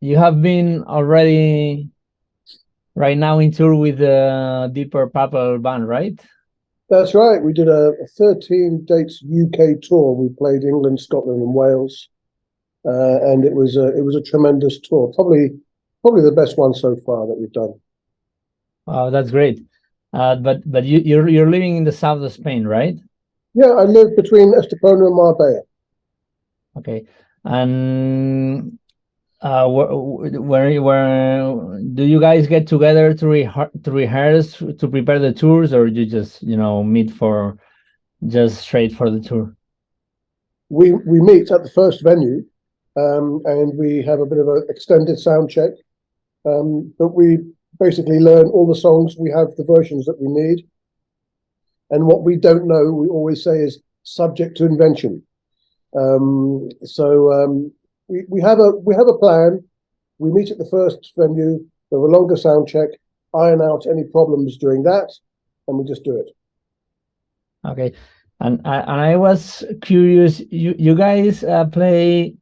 you have been already right now in tour with the Deeper Purple band, right? That's right. We did a 13 dates UK tour. We played England, Scotland, and Wales, and it was a tremendous tour. Probably the best one so far that we've done. Wow, that's great. But you're living in the south of Spain, right? Yeah, I live between Estepona and Marbella. Okay. And where do you guys get together to rehearse to prepare the tours, or you just meet for just straight for the tour? We meet at the first venue, and we have a bit of an extended sound check. But we basically learn all the songs. We have the versions that we need, and what we don't know, we always say is subject to invention. We have a plan. We meet at the first venue, have a longer sound check, iron out any problems during that, and we just do it. Okay. And I was curious, you guys play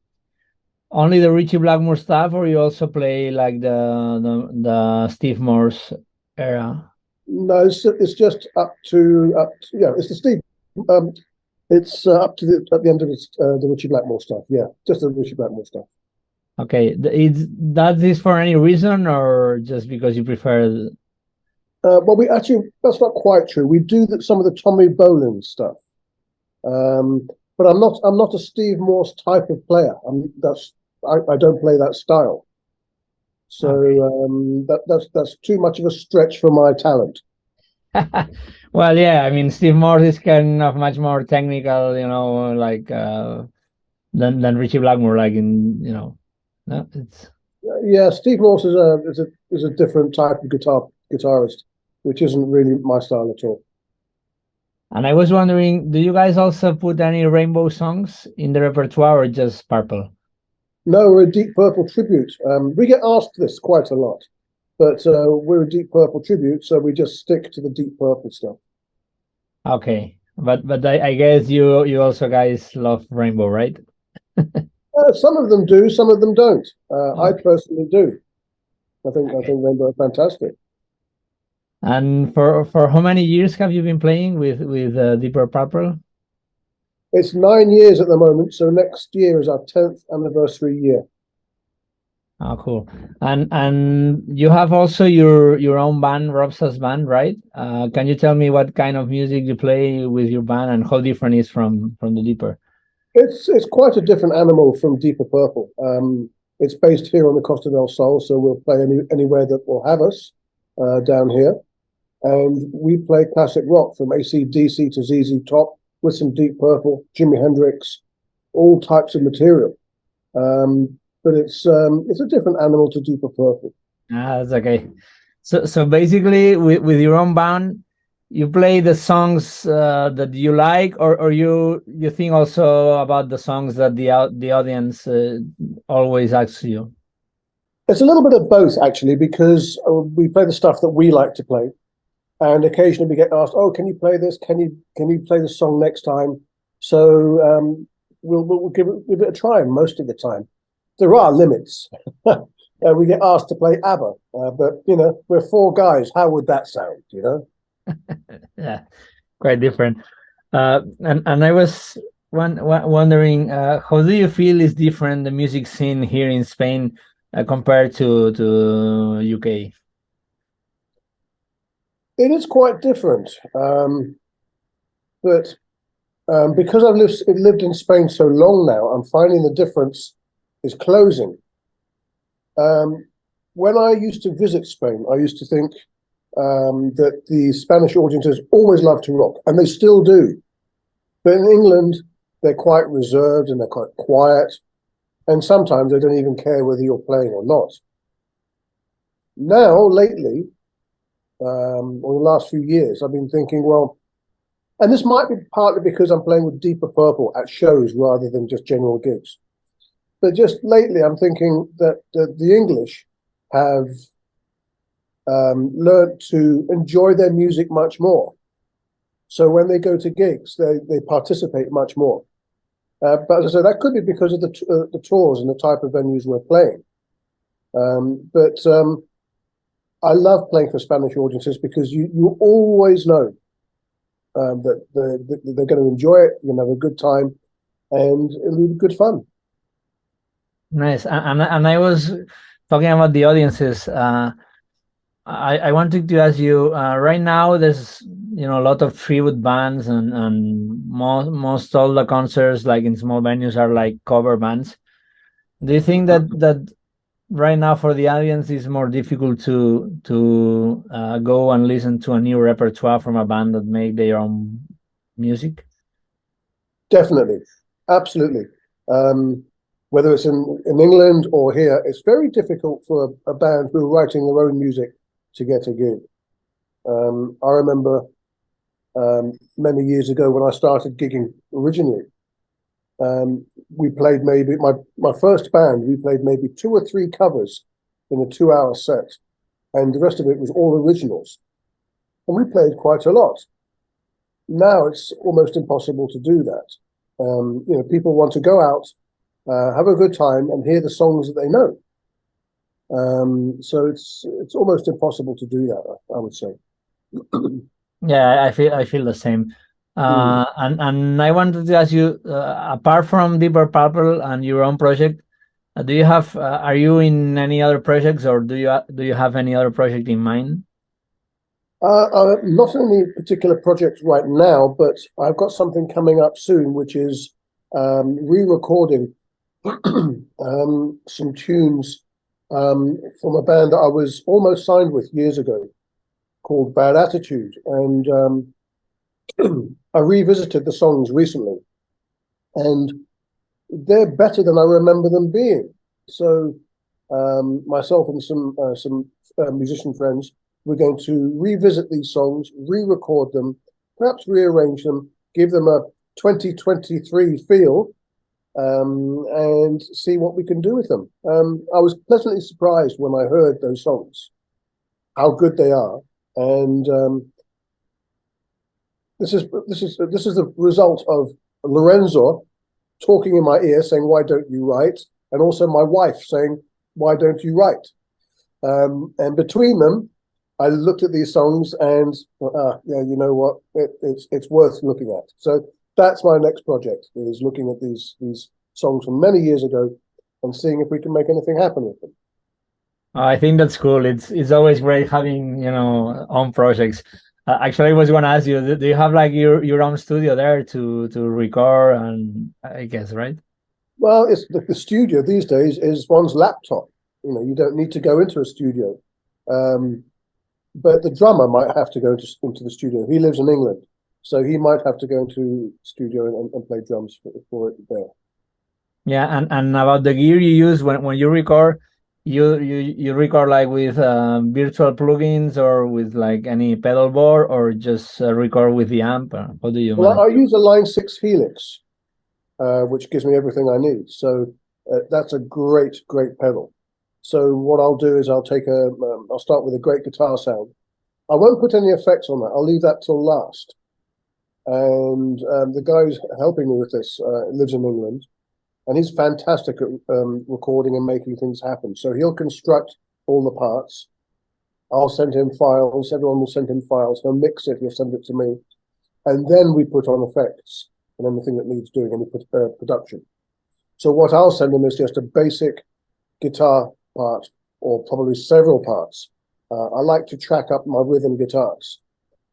only the Richie Blackmore stuff, or you also play like the Steve Morse era? No, it's just up to yeah. It's the Steve. Um, it's up to at the end of the Richie Blackmore stuff. Yeah, just the Richie Blackmore stuff. Okay, that is for any reason or just because you prefer? Well, we actually that's not quite true. We do some of the Tommy Bolin stuff, but I'm not a Steve Morse type of player. I don't play that style. So Okay. that's too much of a stretch for my talent. Well, yeah, I mean, Steve Morse is kind of much more technical, like than Richie Blackmore, like no, it's Yeah, Steve Morse is a different type of guitarist, which isn't really my style at all. And I was wondering, do you guys also put any Rainbow songs in the repertoire or just Purple? No, we're a Deep Purple tribute. We get asked this quite a lot, but we're a Deep Purple tribute, so we just stick to the Deep Purple stuff. Okay, but I guess you also guys love Rainbow, right? Some of them do, some of them don't. I Okay. personally do. I think Okay. Rainbow are fantastic. And for how many years have you been playing with Deeper Purple? It's 9 years at the moment, so next year is our 10th anniversary year. Oh, cool. And you have also your own band, ROB SAS band, right? Can you tell me what kind of music you play with your band and how different it is from the Deeper? It's quite a different animal from Deeper Purple. It's based here on the Costa del Sol, so we'll play anywhere that will have us down here. And we play classic rock from AC/DC to ZZ Top with some Deep Purple, Jimi Hendrix, all types of material. But it's a different animal to Deeper Purple. Ah, that's okay. So basically, with your own band, you play the songs that you like, or you think also about the songs that the audience always asks you. It's a little bit of both actually, because we play the stuff that we like to play, and occasionally we get asked, "Oh, can you play this? Can you play the song next time?" So we'll give it a try most of the time. There are limits. We get asked to play ABBA, but we're four guys. How would that sound? Yeah, quite different. And I was wondering, how do you feel is different the music scene here in Spain compared to UK? It is quite different, but because I've lived in Spain so long now, I'm finding the difference is closing. When I used to visit Spain, I used to think that the Spanish audiences always love to rock, and they still do. But in England, they're quite reserved and they're quite quiet, and sometimes they don't even care whether you're playing or not. Now, lately, or the last few years, I've been thinking, well, and this might be partly because I'm playing with Deeper Purple at shows rather than just general gigs. But just lately, I'm thinking that the English have learned to enjoy their music much more. So when they go to gigs, they participate much more. But as I said, that could be because of the tours and the type of venues we're playing. But I love playing for Spanish audiences because you always know that they're going to enjoy it, you're going to have a good time, and it'll be good fun. Nice. And I was talking about the audiences. I wanted to ask you, right now there's a lot of tribute bands, and most all the concerts like in small venues are like cover bands. Do you think that right now for the audience is more difficult to go and listen to a new repertoire from a band that make their own music? Definitely, absolutely. Um, Whether it's in England or here, it's very difficult for a band who are writing their own music to get a gig. I remember many years ago when I started gigging originally. We played maybe my first band. We played maybe 2 or 3 covers in a 2-hour set, and the rest of it was all originals. And we played quite a lot. Now it's almost impossible to do that. People want to go out, have a good time, and hear the songs that they know. So it's almost impossible to do that, I would say. Yeah, I feel the same. Mm. And I wanted to ask you, apart from Deeper Purple and your own project, do you have are you in any other projects, or do you have any other project in mind? Not any particular project right now, but I've got something coming up soon, which is re-recording some tunes from a band that I was almost signed with years ago called Bad Attitude. And I revisited the songs recently, and they're better than I remember them being. So myself and some musician friends, we're going to revisit these songs, re-record them, perhaps rearrange them, give them a 2023 feel, and see what we can do with them. I was pleasantly surprised when I heard those songs, how good they are, and this is the result of Lorenzo talking in my ear, saying, "Why don't you write?" and also my wife saying, "Why don't you write?" And between them, I looked at these songs and yeah, you know what? It's worth looking at. So that's my next project, is looking at these songs from many years ago and seeing if we can make anything happen with them. I think that's cool. It's always great having own projects. Actually, I was going to ask you, do you have like your own studio there to record? And I guess, right? Well, it's the studio these days is one's laptop. You don't need to go into a studio. Um, but the drummer might have to go into the studio. He lives in England, so he might have to go into studio and play drums for it there. Yeah, and about the gear you use when you record, you record like with virtual plugins, or with like any pedal board, or just record with the amp? How do you Well, manage? I use a Line 6 Helix, which gives me everything I need. So that's a great pedal. So what I'll do is I'll start with a great guitar sound. I won't put any effects on that. I'll leave that till last. And the guy who's helping me with this lives in England, and he's fantastic at recording and making things happen. So he'll construct all the parts. I'll send him files. Everyone will send him files. He'll mix it. He'll send it to me, and then we put on effects and anything that needs doing, any production. So what I'll send him is just a basic guitar part, or probably several parts. I like to track up my rhythm guitars,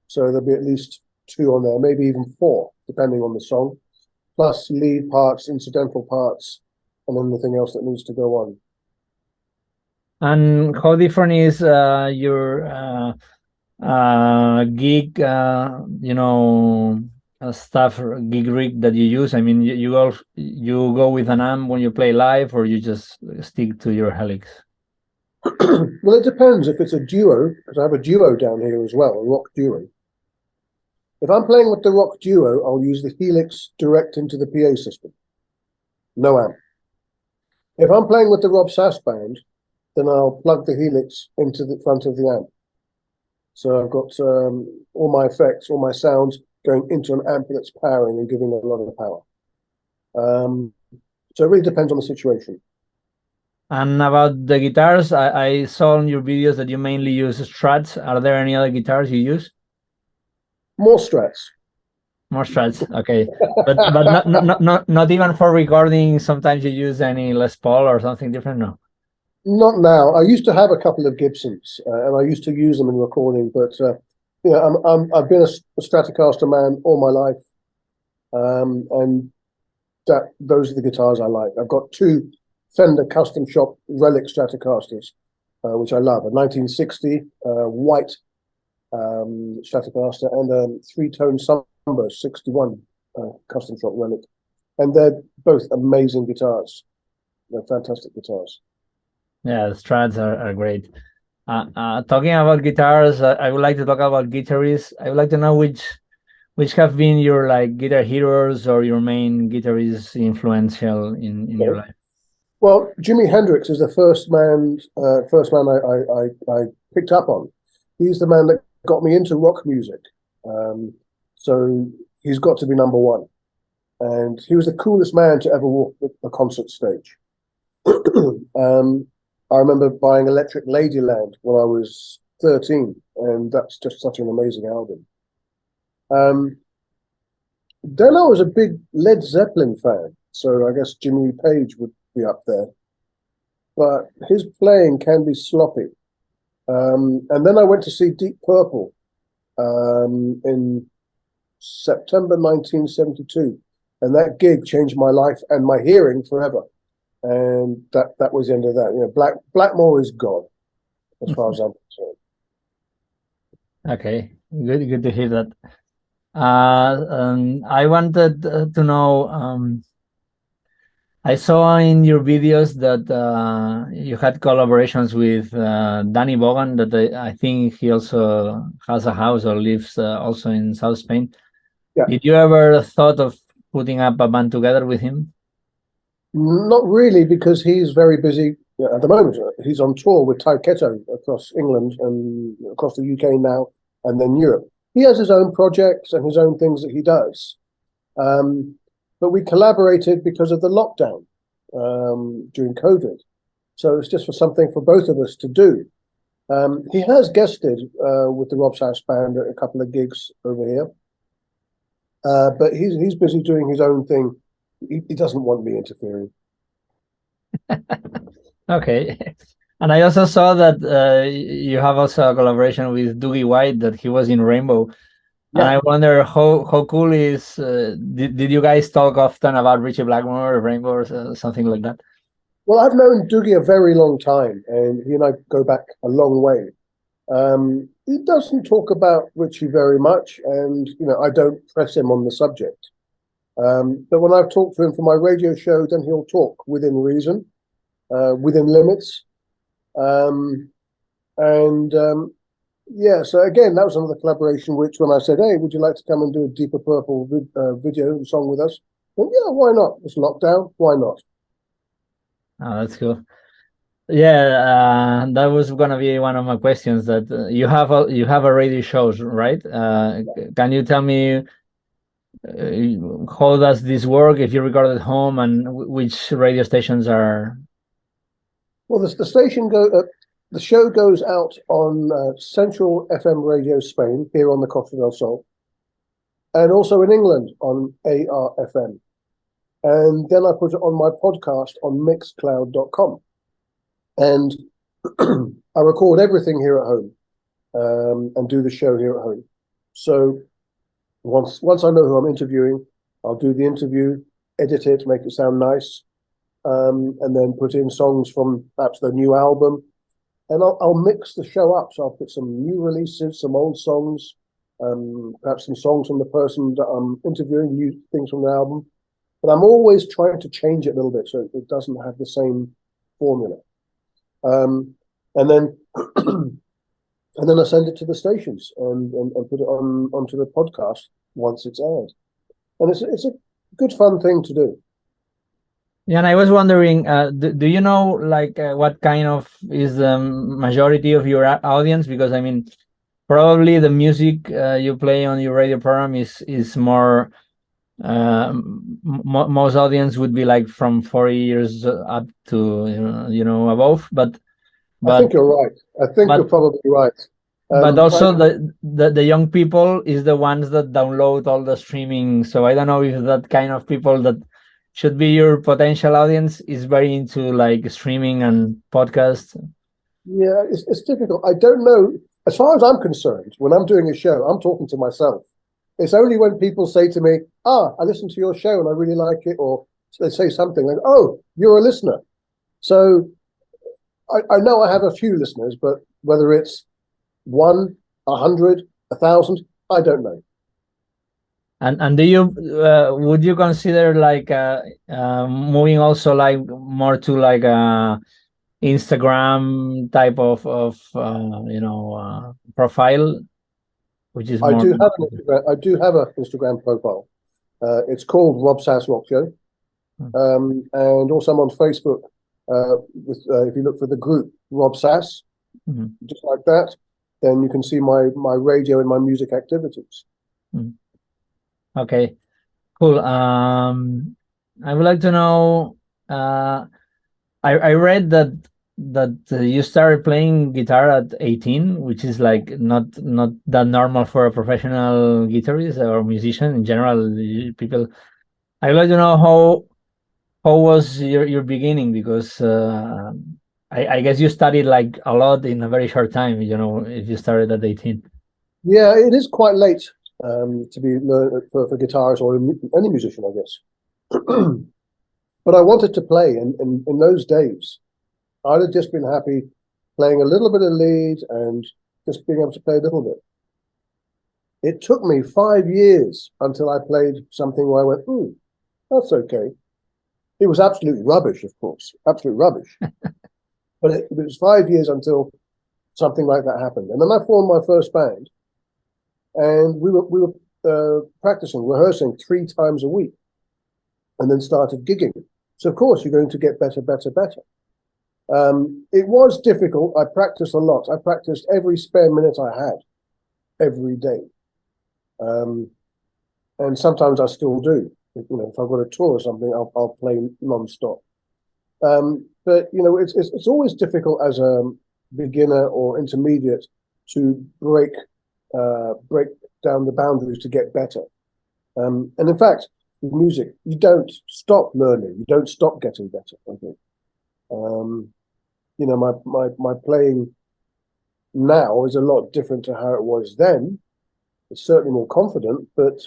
so there'll be at least 2 on there, maybe even 4, depending on the song, plus lead parts, incidental parts, and anything else that needs to go on. And how different is your gig, stuff, gig rig that you use? I mean, you go with an amp when you play live, or you just stick to your Helix? Well, it depends. If it's a duo, because I have a duo down here as well, a rock duo. If I'm playing with the rock duo, I'll use the Helix direct into the PA system. No amp. If I'm playing with the ROB SAS band, then I'll plug the Helix into the front of the amp. So I've got all my effects, all my sounds going into an amp that's powering and giving a lot of power. So it really depends on the situation. And about the guitars, I saw in your videos that you mainly use Strats. Are there any other guitars you use? More Strats. More Strats, okay. But not even for recording. Sometimes you use any Les Paul or something different. No. Not now. I used to have a couple of Gibsons, and I used to use them in recording. But I've been a Stratocaster man all my life, and those are the guitars I like. I've got two Fender custom shop relic Stratocasters, which I love. A 1960 white Stratocaster and a three-tone Samba 61 custom shop relic, and they're both amazing guitars. They're fantastic guitars. Yeah, the Strats are great. Talking about guitars, I would like to talk about guitarists. I would like to know which have been your like guitar heroes or your main guitarist influential in your life. Well, Jimi Hendrix is the first man I picked up on. He's the man that got me into rock music. So he's got to be number one. And he was the coolest man to ever walk a concert stage. I remember buying Electric Ladyland when I was 13, and that's just such an amazing album. Then I was a big Led Zeppelin fan, so I guess Jimmy Page would be up there. But his playing can be sloppy. And then I went to see Deep Purple in September 1972, and that gig changed my life and my hearing forever. And that was the end of that. You know, Blackmore is gone, as far as I'm concerned. Okay, good to hear that. I wanted to know. I saw in your videos that you had collaborations with Danny Bogan. That I think he also has a house or lives also in South Spain. Yeah. Did you ever thought of putting up a band together with him? Not really, because he's very busy at the moment. He's on tour with Ty Ketto across England and across the UK now, and then Europe. He has his own projects and his own things that he does. But we collaborated because of the lockdown during COVID. So it's just for something for both of us to do. He has guested with the ROB SAS band at a couple of gigs over here. But he's busy doing his own thing. He doesn't want me interfering. Okay. And I also saw that you have also a collaboration with Dougie White, that he was in Rainbow. Yeah. And I wonder how cool is, did you guys talk often about Richie Blackmore or Rainbow or something like that? Well, I've known Dougie a very long time, and he and I go back a long way. He doesn't talk about Richie very much, and I don't press him on the subject. But when I've talked to him for my radio show, then he'll talk within reason, within limits. Yeah, so again, that was another collaboration, which when I said, hey, would you like to come and do a Deeper Purple video song with us? Well, yeah, why not? It's lockdown, why not? Oh, that's cool. Yeah, that was gonna be one of my questions. That you have a radio shows, right? Can you tell me how does this work if you record at home, and which radio stations are? Well, the show goes out on Central FM Radio Spain here on the Costa del Sol, and also in England on ARFM. And then I put it on my podcast on mixcloud.com. And I record everything here at home and do the show here at home. So once I know who I'm interviewing, I'll do the interview, edit it, make it sound nice, and then put in songs from perhaps the new album. And I'll mix the show up. So I'll put some new releases, some old songs, perhaps some songs from the person that I'm interviewing, new things from the album. But I'm always trying to change it a little bit so it doesn't have the same formula. And then I send it to the stations and put it onto the podcast once it's aired. And it's a good fun thing to do. Yeah, and I was wondering, do you know like what kind of is the majority of your audience? Because I mean, probably the music you play on your radio program is more Most audience would be like from 40 years up to above, I but think you're right. I think you're but probably right. I also the young people is the ones that download all the streaming. So I don't know if that kind of people that should be your potential audience is very into like streaming and podcasts. Yeah, it's difficult. I don't know. As far as I'm concerned, when I'm doing a show, I'm talking to myself. It's only when people say to me, "Ah, I listened to your show and I really like it," or they say something like, "Oh, you're a listener." So I know I have a few listeners, but whether it's one, 100, 1,000, I don't know. And do you would you consider like moving also like more to like a Instagram type of profile, which is I more. do have an Instagram. I do have an Instagram profile. It's called Rob SAS Rock Show, and also I'm on Facebook. If you look for the group Rob SAS, Mhm. just like that, then you can see my radio and my music activities. Mhm. Okay, cool. I would like to know. Uh, I read that you started playing guitar at 18, which is like not that normal for a professional guitarist or musician in general. People. I would like to know how was your beginning, because I guess you studied like a lot in a very short time. If you started at 18. Yeah, it is quite late to be learn for guitarists or any musician, I guess. But I wanted to play, and in those days, I'd have just been happy playing a little bit of lead and just being able to play a little bit. It took me 5 years until I played something where I went, that's okay. It was absolute rubbish, of course, absolute rubbish. But it was 5 years until something like that happened. And then I formed my first band, and we were practicing, rehearsing 3 times a week, and then started gigging. So of course you're going to get better, better, better. It was difficult. I practiced a lot. I practiced every spare minute I had every day, and sometimes I still do. If I've got a tour or something, I'll play non-stop. But it's always difficult as a beginner or intermediate to break down the boundaries to get better. And in fact, with music, you don't stop learning. You don't stop getting better. I think. My playing now is a lot different to how it was then. It's certainly more confident, but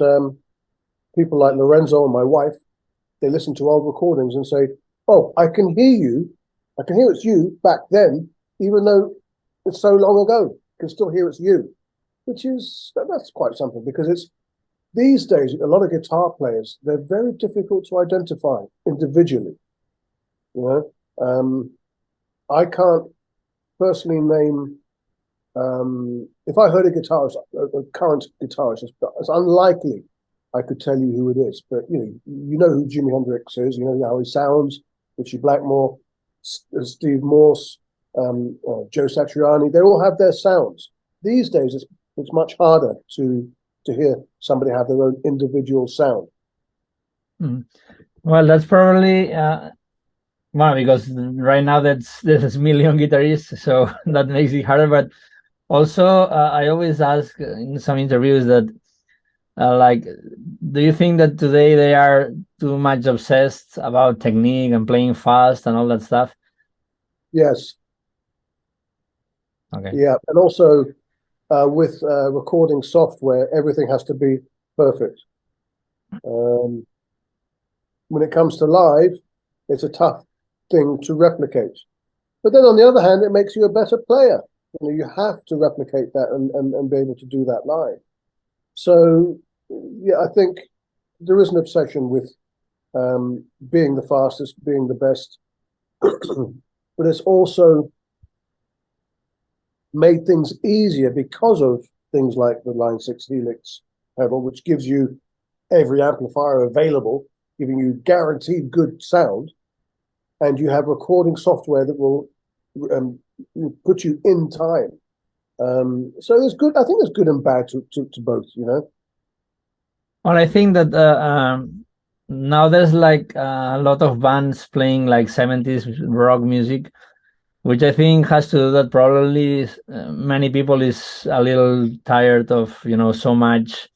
people like Lorenzo and my wife, they listen to old recordings and say, "Oh, I can hear you. I can hear it's you back then, even though it's so long ago. I can still hear it's you," which is that's quite something because it's these days a lot of guitar players they're very difficult to identify individually. You I can't personally name. If I heard a guitarist, a current guitarist, it's unlikely I could tell you who it is. But you know who Jimi Hendrix is. You know how he sounds. Richie Blackmore, Steve Morse, Joe Satriani. They all have their sounds. These days, it's much harder to hear somebody have their own individual sound. Well, that's probably well, because right now there's a million guitarists, so that makes it harder. But also, I always ask in some interviews that, like, do you think that today they are too much obsessed about technique and playing fast and all that stuff? Yes. Okay. Yeah, and also with recording software, everything has to be perfect. When it comes to live, it's a tough thing to replicate. But then on the other hand, it makes you a better player. You have to replicate that and be able to do that live. So, yeah, I think there is an obsession with being the fastest, being the best, but it's also made things easier because of things like the Line 6 Helix pedal, which gives you every amplifier available, giving you guaranteed good sound, and you have recording software that will put you in time. So there's good. I think there's good and bad to both. Well, I think that now there's like a lot of bands playing like 70s rock music, which I think has to do that probably many people is a little tired of, so much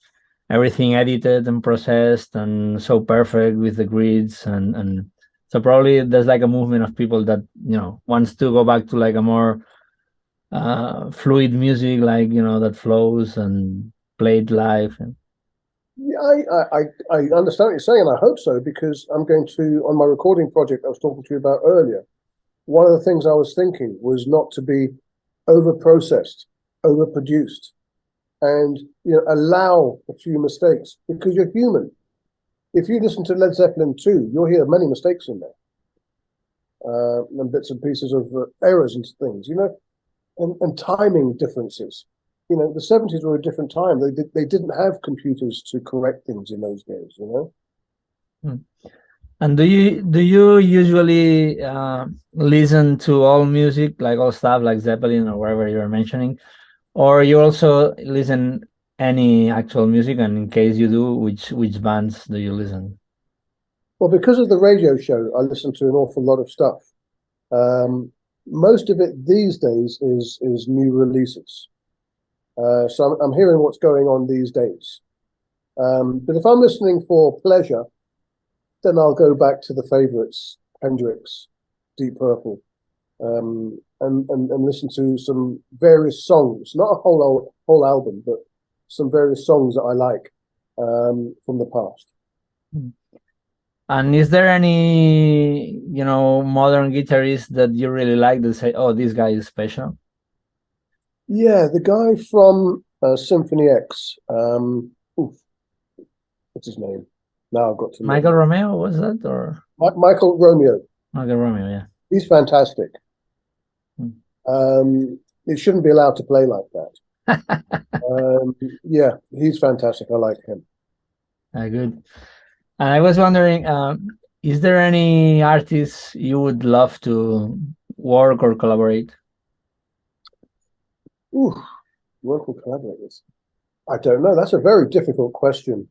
everything edited and processed and so perfect with the grids and so probably there's like a movement of people that, wants to go back to like a more fluid music, like, that flows and played live. Yeah, I understand what you're saying, and I hope so, because I'm going to, on my recording project I was talking to you about earlier, one of the things I was thinking was not to be over-processed, over-produced, and allow a few mistakes, because you're human. If you listen to Led Zeppelin 2, you'll hear many mistakes in there, and bits and pieces of errors and things, and timing differences. The 70s were a different time. They didn't have computers to correct things in those days. Hmm. And do you usually listen to all music, like all stuff like Zeppelin or wherever you're mentioning, or you also listen any actual music? And in case you do, which bands do you listen? Well, because of the radio show, I listen to an awful lot of stuff. Most of it these days is new releases. So I'm hearing what's going on these days. But if I'm listening for pleasure, then I'll go back to the favorites, Hendrix, Deep Purple, and listen to some various songs, not a whole album, but some various songs that I like from the past. And is there any, modern guitarist that you really like that say, oh, this guy is special? Yeah, the guy from Symphony X. Oof, what's his name? Now I've got to Michael look. Romeo, was that? Or Michael Romeo. Michael Romeo, yeah. He's fantastic. Hmm. He shouldn't be allowed to play like that. Yeah, he's fantastic. I like him. Good. And I was wondering, is there any artist you would love to work or collaborate? Ooh, work with collaborators. I don't know. That's a very difficult question.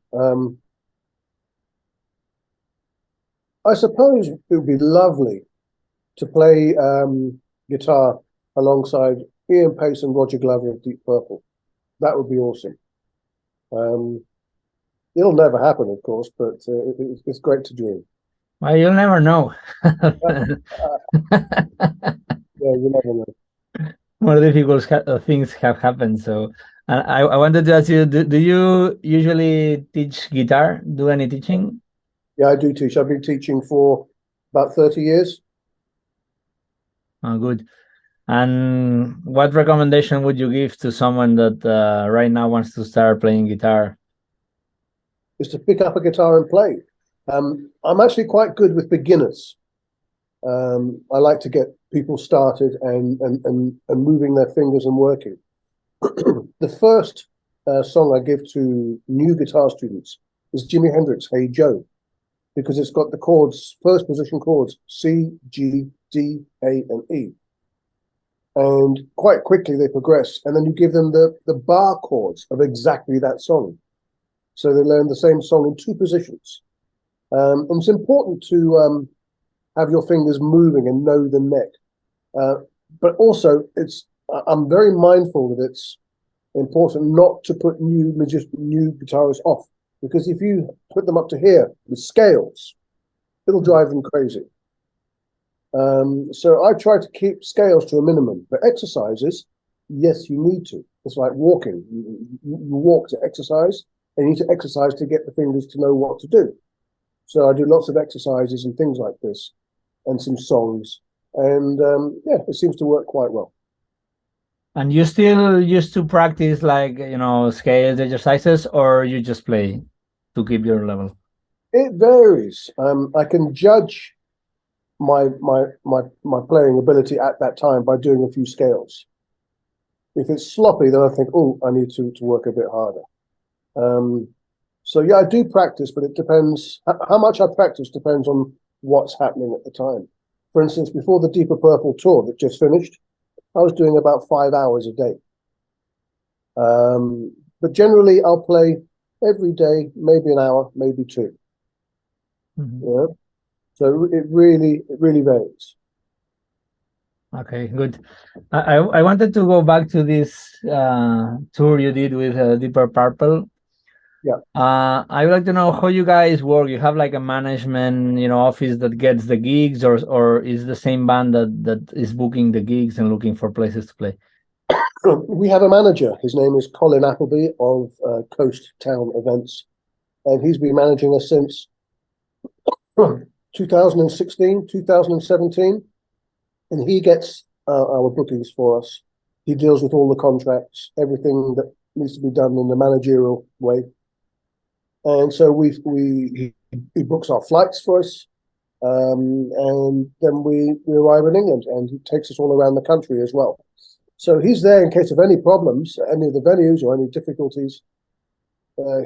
I suppose it would be lovely to play guitar alongside Ian Pace and Roger Glover of Deep Purple. That would be awesome. It'll never happen, of course, but it's great to dream. Well, you'll never know. Yeah, you never know. More difficult things have happened. So, and I wanted to ask you, do you usually teach guitar? Do any teaching? Yeah, I do teach. I've been teaching for about 30 years. Oh, good. And what recommendation would you give to someone that right now wants to start playing guitar? Is to pick up a guitar and play. I'm actually quite good with beginners. I like to get people started and moving their fingers and working. The first song I give to new guitar students is Jimi Hendrix, Hey Joe, because it's got the chords, first position chords, C, G, D, A, and E. And quite quickly they progress, and then you give them the bar chords of exactly that song. So they learn the same song in two positions. And it's important to have your fingers moving and know the neck. But also, I'm very mindful that it's important not to put new guitarists off, because if you put them up to here with scales, it'll drive them crazy. So I try to keep scales to a minimum. But exercises, yes, you need to. It's like walking. You walk to exercise, and you need to exercise to get the fingers to know what to do. So I do lots of exercises and things like this, and some songs. And yeah, it seems to work quite well. And you still used to practice like, scales exercises, or you just play to keep your level? It varies. I can judge my playing ability at that time by doing a few scales. If it's sloppy, then I think, oh, I need to work a bit harder. So yeah, I do practice, but it depends. How much I practice depends on what's happening at the time. For instance, before the Deeper Purple tour that just finished, I was doing about 5 hours a day. But generally, I'll play every day, maybe an hour, maybe two. Mhm. You know? So it really varies. Okay, good. I wanted to go back to this tour you did with Deeper Purple. Yeah. I would like to know how you guys work. You have like a management, office that gets the gigs, or is the same band that is booking the gigs and looking for places to play? We have a manager. His name is Colin Appleby of Coast Town Events, and he's been managing us since 2016, 2017, and he gets our bookings for us. He deals with all the contracts, everything that needs to be done in the managerial way. And so he books our flights for us, and then we arrive in England, and he takes us all around the country as well. So he's there in case of any problems, any of the venues or any difficulties.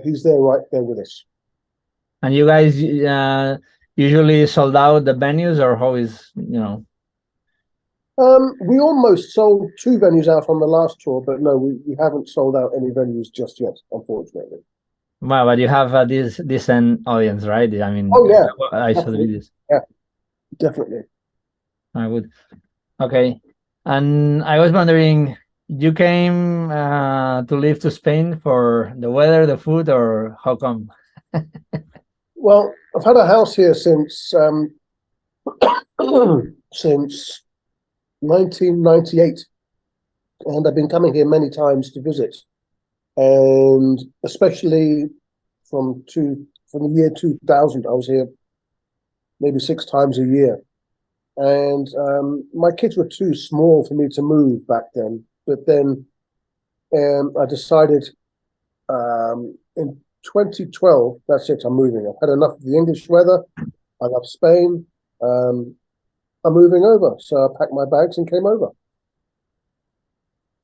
He's there right there with us. And you guys usually sold out the venues, or how is, We almost sold 2 venues out on the last tour, but no, we haven't sold out any venues just yet, unfortunately. Well, but you have this decent audience, right? I mean, Oh yeah, I saw the definitely. videos. Yeah, definitely. I would. Okay. And I was wondering, you came to live to Spain for the weather, the food, or how come? Well, I've had a house here since since 1998, and I've been coming here many times to visit, and especially from the year 2000, I was here maybe 6 times a year. And my kids were too small for me to move back then. But then I decided in 2012, that's it, I'm moving. I've had enough of the English weather. I love Spain. I'm moving over. So I packed my bags and came over.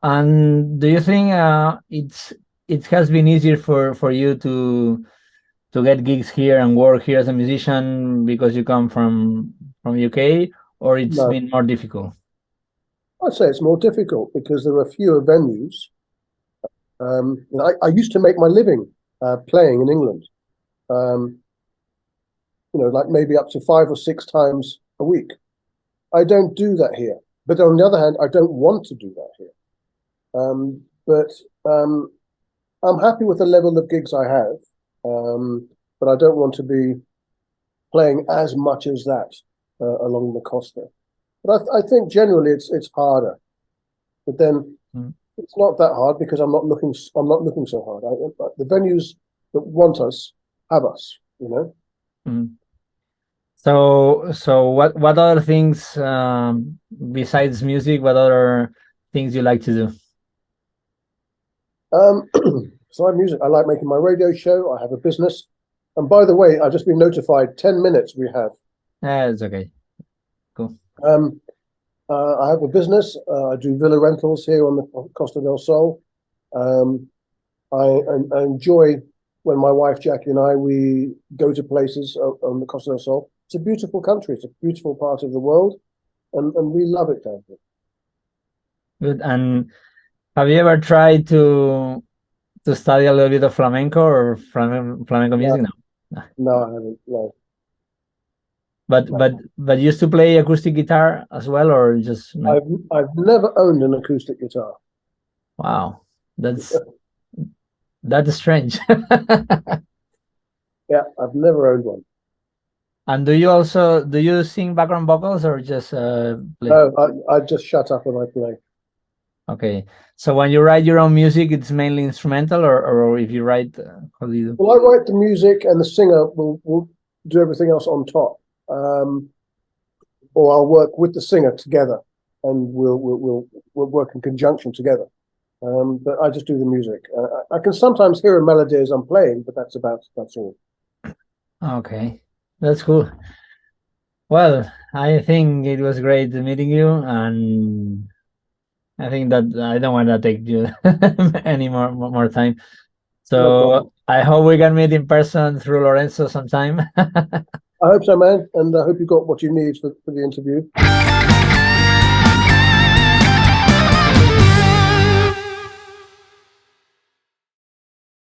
And do you think it has been easier for you to get gigs here and work here as a musician because you come from UK, or it's No, been more difficult? I'd say it's more difficult because there are fewer venues. I used to make my living playing in England. Um, like maybe up to 5 or 6 times a week. I don't do that here. But on the other hand, I don't want to do that here. But I'm happy with the level of gigs I have. But I don't want to be playing as much as that along the costa. But I think generally it's harder. But then it's not that hard because I'm not looking so hard. The venues that want us have us. So what other things besides music? What other things you like to do? So I'm music. I like making my radio show. I have a business. And by the way, I've just been notified 10 minutes we have. It's okay. Cool. I have a business. I do villa rentals here on the Costa del Sol. I enjoy when my wife Jackie and we go to places on the Costa del Sol. It's a beautiful country. It's a beautiful part of the world, and we love it down here. Good. And have you ever tried to study a little bit of flamenco or flamenco music? No. No, I haven't. No. But you used to play acoustic guitar as well, or just no? I've never owned an acoustic guitar. Wow, that's strange. Yeah, I've never owned one. And do you sing background vocals or just play? No, I just shut up when I play. Okay, so when you write your own music, it's mainly instrumental, or if you write, how do you do? Well, I write the music, and the singer will do everything else on top. Or I'll work with the singer together, and we'll work in conjunction together. But I just do the music. I can sometimes hear a melody as I'm playing, but that's all. Okay, that's cool. Well, I think it was great meeting you, and I think that I don't want to take you any more time. So No, I hope we can meet in person through Lorenzo sometime. I hope so, man, and I hope you got what you need for the interview.